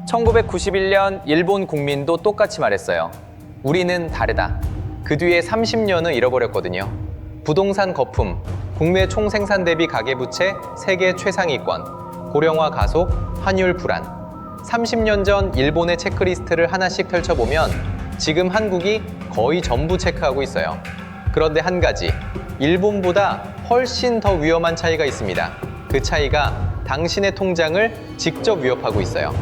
1991년 일본 국민도 똑같이 말했어요. 우리는 다르다. 그 뒤에 30년을 잃어버렸거든요. 부동산 거품, 국내 총생산 대비 가계부채 세계 최상위권, 고령화 가속, 환율 불안. 30년 전 일본의 체크리스트를 하나씩 펼쳐보면 지금 한국이 거의 전부 체크하고 있어요. 그런데 한 가지, 일본보다 훨씬 더 위험한 차이가 있습니다. 그 차이가 당신의 통장을 직접 위협하고 있어요.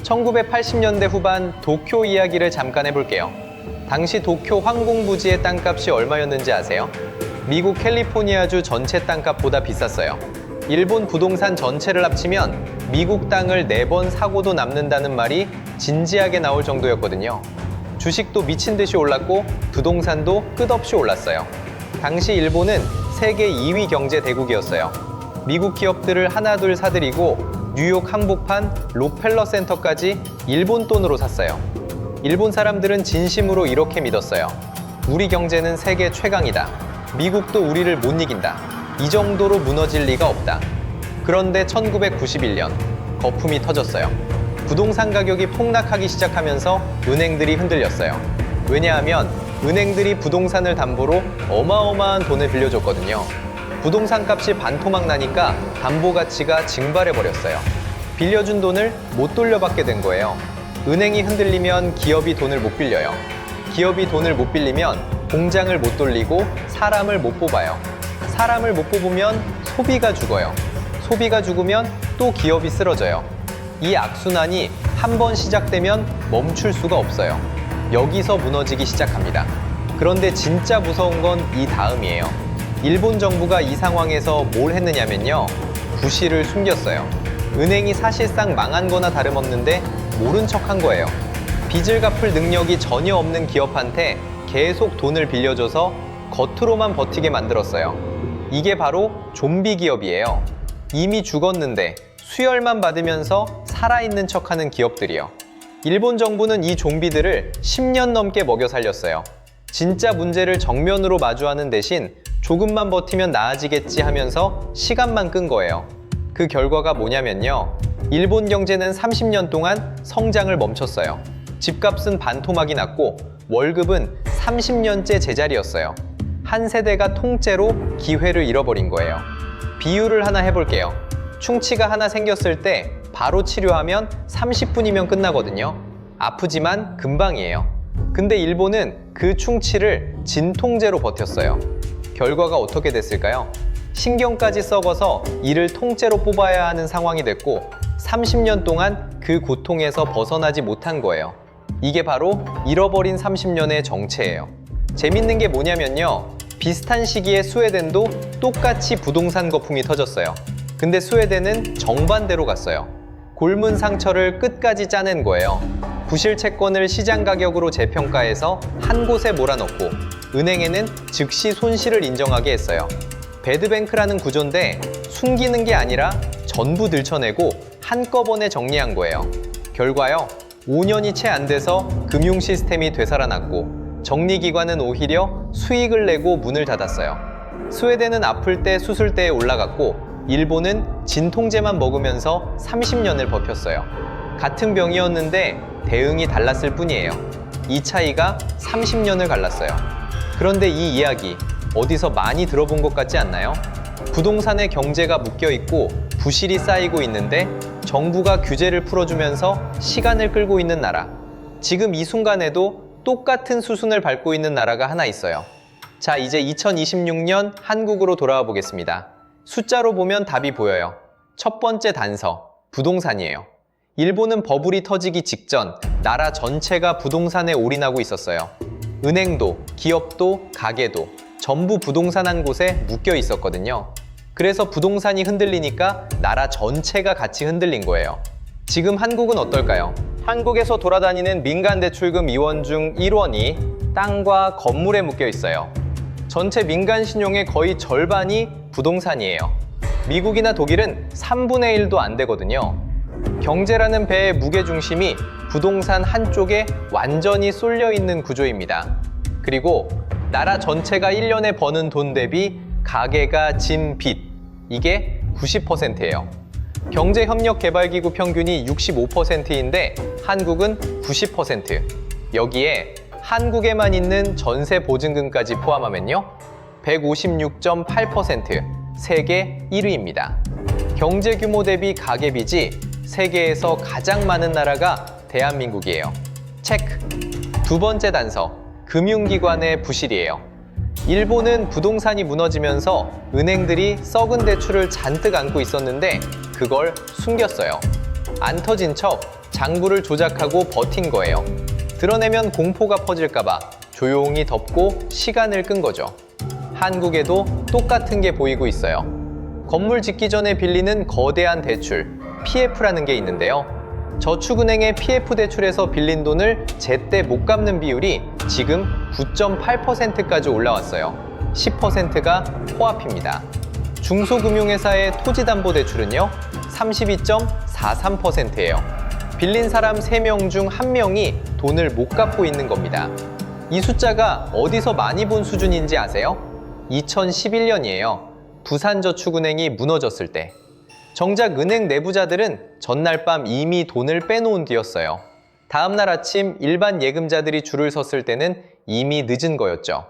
1980년대 후반 도쿄 이야기를 잠깐 해볼게요. 당시 도쿄 항공부지의 땅값이 얼마였는지 아세요? 미국 캘리포니아주 전체 땅값보다 비쌌어요. 일본 부동산 전체를 합치면 미국 땅을 4번 사고도 남는다는 말이 진지하게 나올 정도였거든요. 주식도 미친 듯이 올랐고 부동산도 끝없이 올랐어요. 당시 일본은 세계 2위 경제 대국이었어요. 미국 기업들을 하나둘 사들이고 뉴욕 한복판 록펠러 센터까지 일본 돈으로 샀어요. 일본 사람들은 진심으로 이렇게 믿었어요. 우리 경제는 세계 최강이다. 미국도 우리를 못 이긴다. 이 정도로 무너질 리가 없다. 그런데 1991년 거품이 터졌어요. 부동산 가격이 폭락하기 시작하면서 은행들이 흔들렸어요. 왜냐하면 은행들이 부동산을 담보로 어마어마한 돈을 빌려줬거든요. 부동산 값이 반토막 나니까 담보 가치가 증발해버렸어요. 빌려준 돈을 못 돌려받게 된 거예요. 은행이 흔들리면 기업이 돈을 못 빌려요. 기업이 돈을 못 빌리면 공장을 못 돌리고 사람을 못 뽑아요. 사람을 못 뽑으면 소비가 죽어요. 소비가 죽으면 또 기업이 쓰러져요. 이 악순환이 한 번 시작되면 멈출 수가 없어요. 여기서 무너지기 시작합니다. 그런데 진짜 무서운 건 이 다음이에요. 일본 정부가 이 상황에서 뭘 했느냐면요. 부실을 숨겼어요. 은행이 사실상 망한 거나 다름없는데 모른 척한 거예요. 빚을 갚을 능력이 전혀 없는 기업한테 계속 돈을 빌려줘서 겉으로만 버티게 만들었어요. 이게 바로 좀비 기업이에요. 이미 죽었는데 수혈만 받으면서 살아있는 척하는 기업들이요. 일본 정부는 이 좀비들을 10년 넘게 먹여 살렸어요. 진짜 문제를 정면으로 마주하는 대신 조금만 버티면 나아지겠지 하면서 시간만 끈 거예요. 그 결과가 뭐냐면요. 일본 경제는 30년 동안 성장을 멈췄어요. 집값은 반토막이 났고 월급은 30년째 제자리였어요. 한 세대가 통째로 기회를 잃어버린 거예요. 비유를 하나 해볼게요. 충치가 하나 생겼을 때 바로 치료하면 30분이면 끝나거든요. 아프지만 금방이에요. 근데 일본은 그 충치를 진통제로 버텼어요. 결과가 어떻게 됐을까요? 신경까지 썩어서 이를 통째로 뽑아야 하는 상황이 됐고 30년 동안 그 고통에서 벗어나지 못한 거예요. 이게 바로 잃어버린 30년의 정체예요. 재밌는 게 뭐냐면요. 비슷한 시기에 스웨덴도 똑같이 부동산 거품이 터졌어요. 근데 스웨덴은 정반대로 갔어요. 곪은 상처를 끝까지 짜낸 거예요. 부실 채권을 시장 가격으로 재평가해서 한 곳에 몰아넣고 은행에는 즉시 손실을 인정하게 했어요. 배드뱅크라는 구조인데 숨기는 게 아니라 전부 들춰내고 한꺼번에 정리한 거예요. 결과요. 5년이 채 안 돼서 금융 시스템이 되살아났고 정리기관은 오히려 수익을 내고 문을 닫았어요. 스웨덴은 아플 때 수술대에 올라갔고 일본은 진통제만 먹으면서 30년을 버텼어요. 같은 병이었는데 대응이 달랐을 뿐이에요. 이 차이가 30년을 갈랐어요. 그런데 이 이야기 어디서 많이 들어본 것 같지 않나요? 부동산에 경제가 묶여있고 부실이 쌓이고 있는데 정부가 규제를 풀어주면서 시간을 끌고 있는 나라. 지금 이 순간에도 똑같은 수순을 밟고 있는 나라가 하나 있어요. 자, 이제 2026년 한국으로 돌아와 보겠습니다. 숫자로 보면 답이 보여요. 첫 번째 단서, 부동산이에요. 일본은 버블이 터지기 직전 나라 전체가 부동산에 올인하고 있었어요. 은행도, 기업도, 가게도 전부 부동산 한 곳에 묶여 있었거든요. 그래서 부동산이 흔들리니까 나라 전체가 같이 흔들린 거예요. 지금 한국은 어떨까요? 한국에서 돌아다니는 민간대출금 이원 중 1원이 땅과 건물에 묶여 있어요. 전체 민간 신용의 거의 절반이 부동산이에요. 미국이나 독일은 3분의 1도 안 되거든요. 경제라는 배의 무게중심이 부동산 한쪽에 완전히 쏠려 있는 구조입니다. 그리고 나라 전체가 1년에 버는 돈 대비 가계가 진 빚, 이게 90%예요. 경제협력개발기구 평균이 65%인데 한국은 90%. 여기에 한국에만 있는 전세보증금까지 포함하면요, 156.8%, 세계 1위입니다. 경제 규모 대비 가계빚이 세계에서 가장 많은 나라가 대한민국이에요. 체크. 두 번째 단서, 금융기관의 부실이에요. 일본은 부동산이 무너지면서 은행들이 썩은 대출을 잔뜩 안고 있었는데 그걸 숨겼어요. 안 터진 척 장부를 조작하고 버틴 거예요. 드러내면 공포가 퍼질까봐 조용히 덮고 시간을 끈 거죠. 한국에도 똑같은 게 보이고 있어요. 건물 짓기 전에 빌리는 거대한 대출, PF라는 게 있는데요. 저축은행의 PF 대출에서 빌린 돈을 제때 못 갚는 비율이 지금 9.8%까지 올라왔어요. 10%가 코앞입니다. 중소금융회사의 토지담보대출은요, 32.43%예요. 빌린 사람 3명 중 1명이 돈을 못 갚고 있는 겁니다. 이 숫자가 어디서 많이 본 수준인지 아세요? 2011년이에요. 부산저축은행이 무너졌을 때. 정작 은행 내부자들은 전날 밤 이미 돈을 빼놓은 뒤였어요. 다음날 아침 일반 예금자들이 줄을 섰을 때는 이미 늦은 거였죠.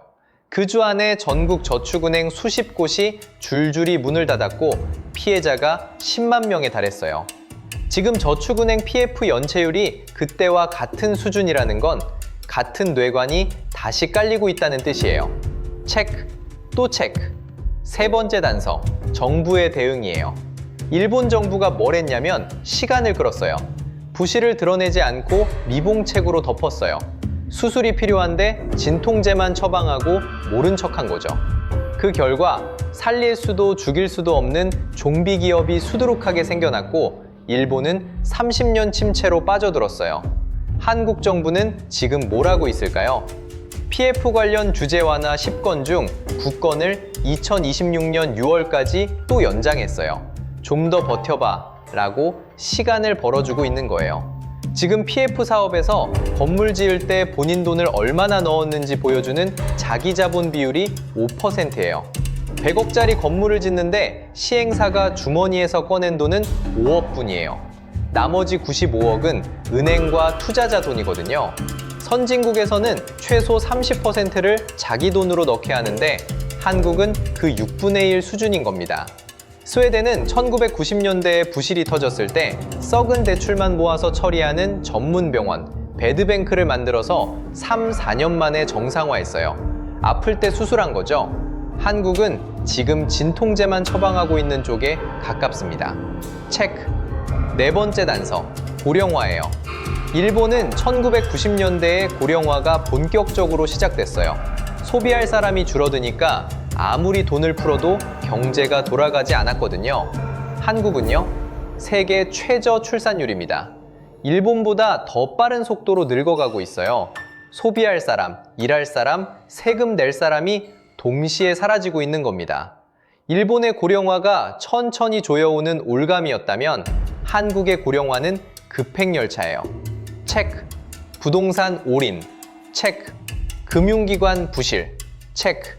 그 주 안에 전국 저축은행 수십 곳이 줄줄이 문을 닫았고 피해자가 10만 명에 달했어요. 지금 저축은행 PF 연체율이 그때와 같은 수준이라는 건 같은 뇌관이 다시 깔리고 있다는 뜻이에요. 체크, 또 체크. 세 번째 단서, 정부의 대응이에요. 일본 정부가 뭘 했냐면 시간을 끌었어요. 부실을 드러내지 않고 미봉책으로 덮었어요. 수술이 필요한데 진통제만 처방하고 모른 척한 거죠. 그 결과 살릴 수도 죽일 수도 없는 좀비 기업이 수두룩하게 생겨났고 일본은 30년 침체로 빠져들었어요. 한국 정부는 지금 뭘 하고 있을까요? PF 관련 규제 완화 10건 중 9건을 2026년 6월까지 또 연장했어요. 좀 더 버텨봐 라고 시간을 벌어주고 있는 거예요. 지금 PF 사업에서 건물 지을 때 본인 돈을 얼마나 넣었는지 보여주는 자기 자본 비율이 5%예요. 100억짜리 건물을 짓는데 시행사가 주머니에서 꺼낸 돈은 5억 뿐이에요. 나머지 95억은 은행과 투자자 돈이거든요. 선진국에서는 최소 30%를 자기 돈으로 넣게 하는데 한국은 그 6분의 1 수준인 겁니다. 스웨덴은 1990년대에 부실이 터졌을 때 썩은 대출만 모아서 처리하는 전문 병원, 배드뱅크를 만들어서 3, 4년 만에 정상화했어요. 아플 때 수술한 거죠. 한국은 지금 진통제만 처방하고 있는 쪽에 가깝습니다. 체크. 네 번째 단서, 고령화예요. 일본은 1990년대에 고령화가 본격적으로 시작됐어요. 소비할 사람이 줄어드니까 아무리 돈을 풀어도 경제가 돌아가지 않았거든요. 한국은요, 세계 최저 출산율입니다. 일본보다 더 빠른 속도로 늙어가고 있어요. 소비할 사람, 일할 사람, 세금 낼 사람이 동시에 사라지고 있는 겁니다. 일본의 고령화가 천천히 조여오는 올감이었다면 한국의 고령화는 급행열차예요. 체크. 부동산 올인. 체크. 금융기관 부실. 체크.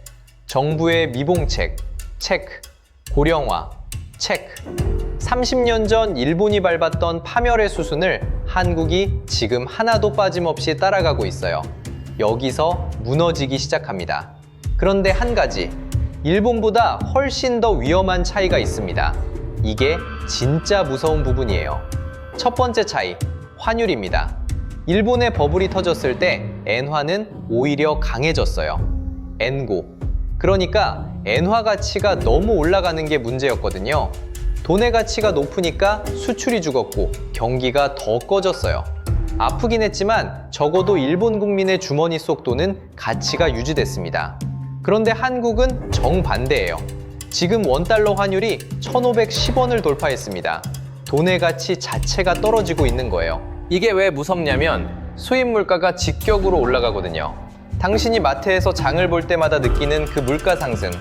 정부의 미봉책. 체크. 고령화. 체크. 30년 전 일본이 밟았던 파멸의 수순을 한국이 지금 하나도 빠짐없이 따라가고 있어요. 여기서 무너지기 시작합니다. 그런데 한 가지, 일본보다 훨씬 더 위험한 차이가 있습니다. 이게 진짜 무서운 부분이에요. 첫 번째 차이, 환율입니다. 일본의 버블이 터졌을 때 엔화는 오히려 강해졌어요. 엔고. 그러니까 엔화 가치가 너무 올라가는 게 문제였거든요. 돈의 가치가 높으니까 수출이 죽었고 경기가 더 꺼졌어요. 아프긴 했지만 적어도 일본 국민의 주머니 속 돈은 가치가 유지됐습니다. 그런데 한국은 정반대예요. 지금 원달러 환율이 1,510원을 돌파했습니다. 돈의 가치 자체가 떨어지고 있는 거예요. 이게 왜 무섭냐면 수입 물가가 직격으로 올라가거든요. 당신이 마트에서 장을 볼 때마다 느끼는 그 물가 상승,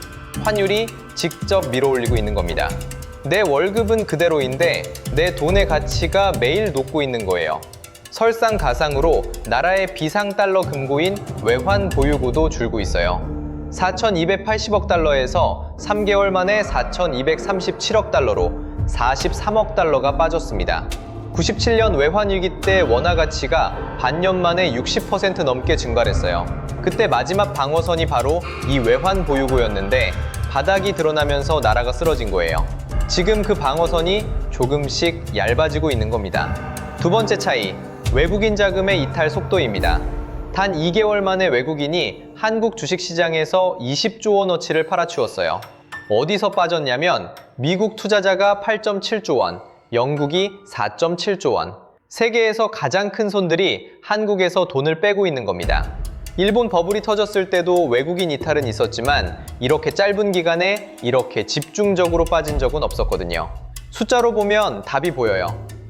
환율이 직접 밀어올리고 있는 겁니다. 내 월급은 그대로인데 내 돈의 가치가 매일 녹고 있는 거예요. 설상가상으로 나라의 비상달러 금고인 외환 보유고도 줄고 있어요. 4,280억 달러에서 3개월 만에 4,237억 달러로 43억 달러가 빠졌습니다. 97년 외환위기 때 원화 가치가 반년 만에 60% 넘게 증발했어요. 그때 마지막 방어선이 바로 이 외환 보유고였는데 바닥이 드러나면서 나라가 쓰러진 거예요. 지금 그 방어선이 조금씩 얇아지고 있는 겁니다. 두 번째 차이, 외국인 자금의 이탈 속도입니다. 단 2개월 만에 외국인이 한국 주식시장에서 20조 원어치를 팔아치웠어요. 어디서 빠졌냐면 미국 투자자가 8.7조 원, 영국이 4.7조 원. 세계에서 가장 큰 손들이 한국에서 돈을 빼고 있는 겁니다. 일본 버블이 터졌을 때도 외국인 이탈은 있었지만 이렇게 짧은 기간에 이렇게 집중적으로 빠진 적은 없었거든요. 숫자로 보면 답이 보여요.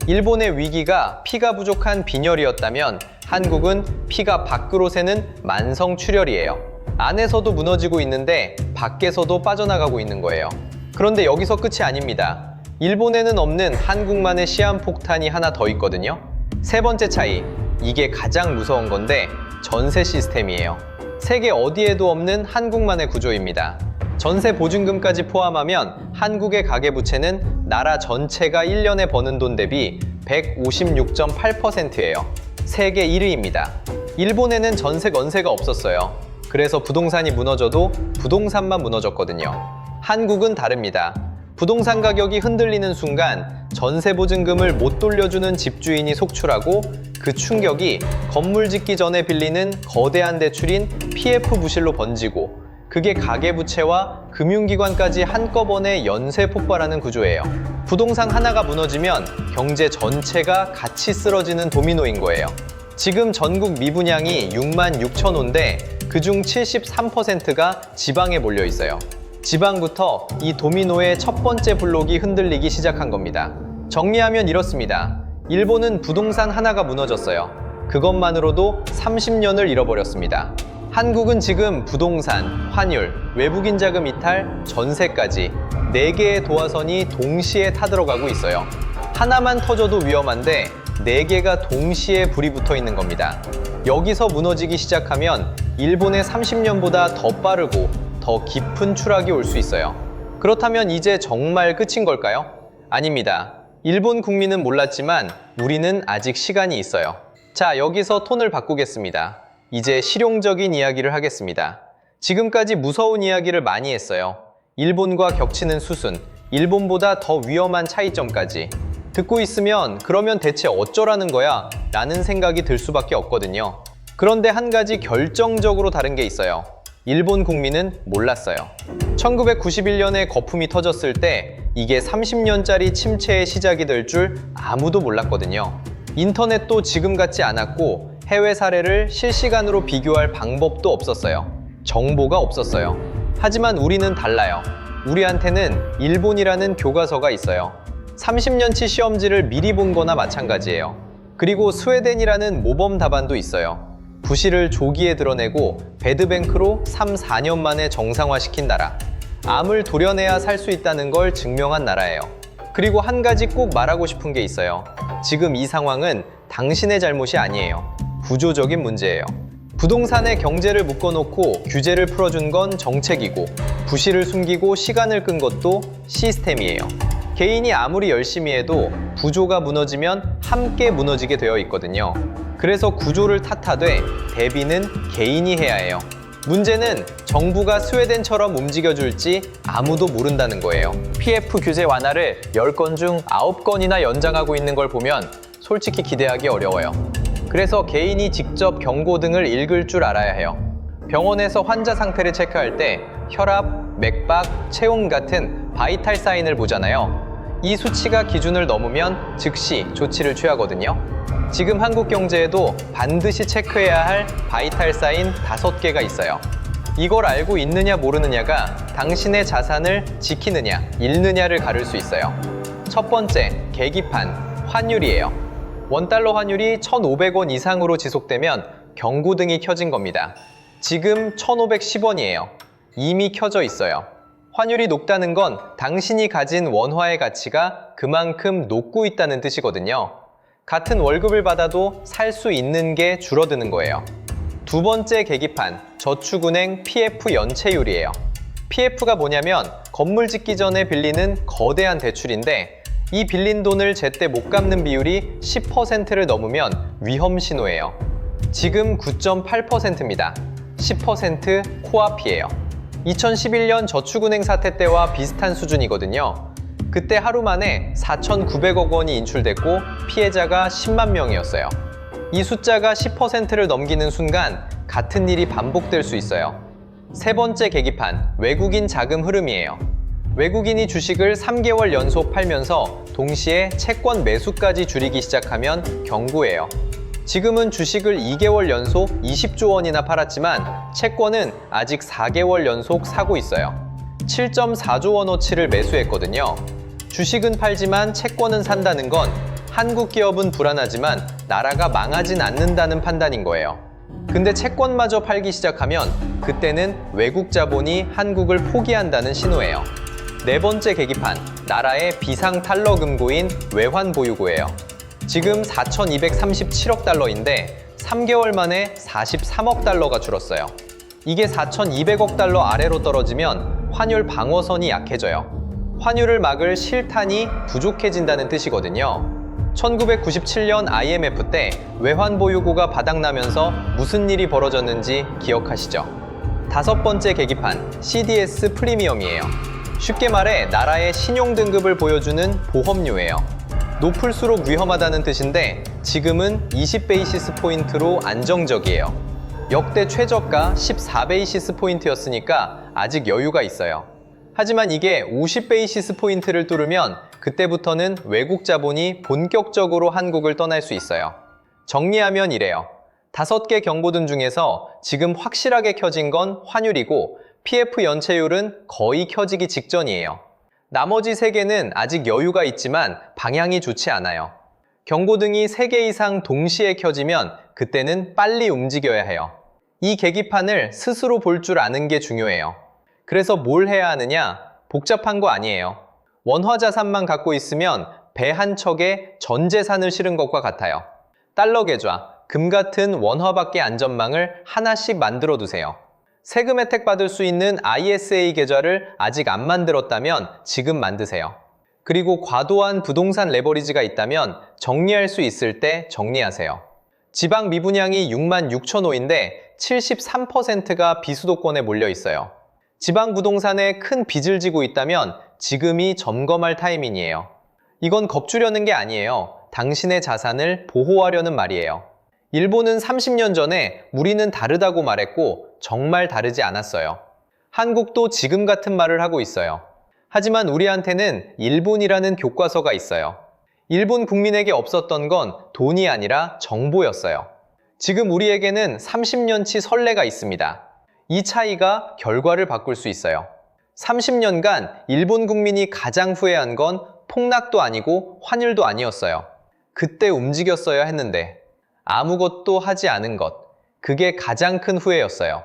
일본의 위기가 피가 부족한 빈혈이었다면 한국은 피가 밖으로 새는 만성출혈이에요. 안에서도 무너지고 있는데 밖에서도 빠져나가고 있는 거예요. 그런데 여기서 끝이 아닙니다. 일본에는 없는 한국만의 시한폭탄이 하나 더 있거든요. 세 번째 차이, 이게 가장 무서운 건데 전세 시스템이에요. 세계 어디에도 없는 한국만의 구조입니다. 전세 보증금까지 포함하면 한국의 가계부채는 나라 전체가 1년에 버는 돈 대비 156.8%예요. 세계 1위입니다. 일본에는 전세 건세가 없었어요. 그래서 부동산이 무너져도 부동산만 무너졌거든요. 한국은 다릅니다. 부동산 가격이 흔들리는 순간 전세 보증금을 못 돌려주는 집주인이 속출하고 그 충격이 건물 짓기 전에 빌리는 거대한 대출인 PF 부실로 번지고 그게 가계부채와 금융기관까지 한꺼번에 연쇄 폭발하는 구조예요. 부동산 하나가 무너지면 경제 전체가 같이 쓰러지는 도미노인 거예요. 지금 전국 미분양이 6만 6천 호인데 그중 73%가 지방에 몰려 있어요. 지방부터 이 도미노의 첫 번째 블록이 흔들리기 시작한 겁니다. 정리하면 이렇습니다. 일본은 부동산 하나가 무너졌어요. 그것만으로도 30년을 잃어버렸습니다. 한국은 지금 부동산, 환율, 외국인 자금 이탈, 전세까지 4개의 도화선이 동시에 타들어가고 있어요. 하나만 터져도 위험한데 4개가 동시에 불이 붙어 있는 겁니다. 여기서 무너지기 시작하면 일본의 30년보다 더 빠르고 더 깊은 추락이 올 수 있어요. 그렇다면 이제 정말 끝인 걸까요? 아닙니다. 일본 국민은 몰랐지만 우리는 아직 시간이 있어요. 자, 여기서 톤을 바꾸겠습니다. 이제 실용적인 이야기를 하겠습니다. 지금까지 무서운 이야기를 많이 했어요. 일본과 겹치는 수순, 일본보다 더 위험한 차이점까지. 듣고 있으면 그러면 대체 어쩌라는 거야? 라는 생각이 들 수밖에 없거든요. 그런데 한 가지 결정적으로 다른 게 있어요. 일본 국민은 몰랐어요. 1991년에 거품이 터졌을 때 이게 30년짜리 침체의 시작이 될 줄 아무도 몰랐거든요. 인터넷도 지금 같지 않았고 해외 사례를 실시간으로 비교할 방법도 없었어요. 정보가 없었어요. 하지만 우리는 달라요. 우리한테는 일본이라는 교과서가 있어요. 30년치 시험지를 미리 본 거나 마찬가지예요. 그리고 스웨덴이라는 모범 답안도 있어요. 부실을 조기에 드러내고 배드뱅크로 3, 4년 만에 정상화시킨 나라. 암을 도려내야 살 수 있다는 걸 증명한 나라예요. 그리고 한 가지 꼭 말하고 싶은 게 있어요. 지금 이 상황은 당신의 잘못이 아니에요. 구조적인 문제예요. 부동산에 경제를 묶어놓고 규제를 풀어준 건 정책이고 부실을 숨기고 시간을 끈 것도 시스템이에요. 개인이 아무리 열심히 해도 구조가 무너지면 함께 무너지게 되어 있거든요. 그래서 구조를 탓하되 대비는 개인이 해야 해요. 문제는 정부가 스웨덴처럼 움직여줄지 아무도 모른다는 거예요. PF 규제 완화를 10건 중 9건이나 연장하고 있는 걸 보면 솔직히 기대하기 어려워요. 그래서 개인이 직접 경고등을 읽을 줄 알아야 해요. 병원에서 환자 상태를 체크할 때 혈압, 맥박, 체온 같은 바이탈 사인을 보잖아요. 이 수치가 기준을 넘으면 즉시 조치를 취하거든요. 지금 한국 경제에도 반드시 체크해야 할 바이탈 사인 5개가 있어요. 이걸 알고 있느냐 모르느냐가 당신의 자산을 지키느냐 잃느냐를 가를 수 있어요. 첫 번째, 계기판, 환율이에요. 원달러 환율이 1,500원 이상으로 지속되면 경고등이 켜진 겁니다. 지금 1,510원이에요. 이미 켜져 있어요. 환율이 높다는 건 당신이 가진 원화의 가치가 그만큼 높고 있다는 뜻이거든요. 같은 월급을 받아도 살 수 있는 게 줄어드는 거예요. 두 번째 계기판, 저축은행 PF 연체율이에요. PF가 뭐냐면 건물 짓기 전에 빌리는 거대한 대출인데 이 빌린 돈을 제때 못 갚는 비율이 10%를 넘으면 위험 신호예요. 지금 9.8%입니다. 10% 코앞이에요. 2011년 저축은행 사태 때와 비슷한 수준이거든요. 그때 하루 만에 4,900억 원이 인출됐고 피해자가 10만 명이었어요. 이 숫자가 10%를 넘기는 순간 같은 일이 반복될 수 있어요. 세 번째 계기판, 외국인 자금 흐름이에요. 외국인이 주식을 3개월 연속 팔면서 동시에 채권 매수까지 줄이기 시작하면 경고예요. 지금은 주식을 2개월 연속 20조 원이나 팔았지만 채권은 아직 4개월 연속 사고 있어요. 7.4조 원어치를 매수했거든요. 주식은 팔지만 채권은 산다는 건 한국 기업은 불안하지만 나라가 망하진 않는다는 판단인 거예요. 근데 채권마저 팔기 시작하면 그때는 외국 자본이 한국을 포기한다는 신호예요. 네 번째 계기판, 나라의 비상 탈러 금고인 외환 보유고예요. 지금 4,237억 달러인데 3개월 만에 43억 달러가 줄었어요. 이게 4,200억 달러 아래로 떨어지면 환율 방어선이 약해져요. 환율을 막을 실탄이 부족해진다는 뜻이거든요. 1997년 IMF 때 외환 보유고가 바닥나면서 무슨 일이 벌어졌는지 기억하시죠? 다섯 번째 계기판, CDS 프리미엄이에요. 쉽게 말해 나라의 신용 등급을 보여주는 보험료예요. 높을수록 위험하다는 뜻인데 지금은 20베이시스 포인트로 안정적이에요. 역대 최저가 14베이시스 포인트였으니까 아직 여유가 있어요. 하지만 이게 50베이시스 포인트를 뚫으면 그때부터는 외국 자본이 본격적으로 한국을 떠날 수 있어요. 정리하면 이래요. 5개 경고등 중에서 지금 확실하게 켜진 건 환율이고 PF 연체율은 거의 켜지기 직전이에요. 나머지 3개는 아직 여유가 있지만 방향이 좋지 않아요. 경고등이 3개 이상 동시에 켜지면 그때는 빨리 움직여야 해요. 이 계기판을 스스로 볼 줄 아는 게 중요해요. 그래서 뭘 해야 하느냐? 복잡한 거 아니에요. 원화 자산만 갖고 있으면 배 한 척에 전 재산을 실은 것과 같아요. 달러 계좌, 금 같은 원화밖에 안전망을 하나씩 만들어 두세요. 세금 혜택 받을 수 있는 ISA 계좌를 아직 안 만들었다면 지금 만드세요. 그리고 과도한 부동산 레버리지가 있다면 정리할 수 있을 때 정리하세요. 지방 미분양이 66,000호인데 73%가 비수도권에 몰려 있어요. 지방 부동산에 큰 빚을 지고 있다면 지금이 점검할 타이밍이에요. 이건 겁주려는 게 아니에요. 당신의 자산을 보호하려는 말이에요. 일본은 30년 전에 우리는 다르다고 말했고 정말 다르지 않았어요. 한국도 지금 같은 말을 하고 있어요. 하지만 우리한테는 일본이라는 교과서가 있어요. 일본 국민에게 없었던 건 돈이 아니라 정보였어요. 지금 우리에게는 30년치 선례가 있습니다. 이 차이가 결과를 바꿀 수 있어요. 30년간 일본 국민이 가장 후회한 건 폭락도 아니고 환율도 아니었어요. 그때 움직였어야 했는데 아무것도 하지 않은 것, 그게 가장 큰 후회였어요.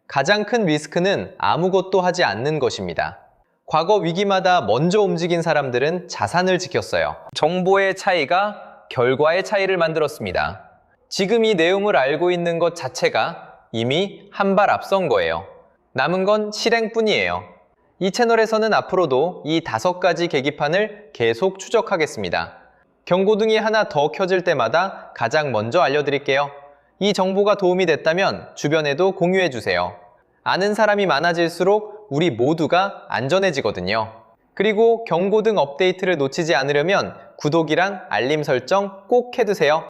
가장 큰 리스크는 아무것도 하지 않는 것입니다. 과거 위기마다 먼저 움직인 사람들은 자산을 지켰어요. 정보의 차이가 결과의 차이를 만들었습니다. 지금 이 내용을 알고 있는 것 자체가 이미 한 발 앞선 거예요. 남은 건 실행뿐이에요. 이 채널에서는 앞으로도 이 5가지 계기판을 계속 추적하겠습니다. 경고등이 하나 더 켜질 때마다 가장 먼저 알려드릴게요. 이 정보가 도움이 됐다면 주변에도 공유해주세요. 아는 사람이 많아질수록 우리 모두가 안전해지거든요. 그리고 경고등 업데이트를 놓치지 않으려면 구독이랑 알림 설정 꼭 해두세요.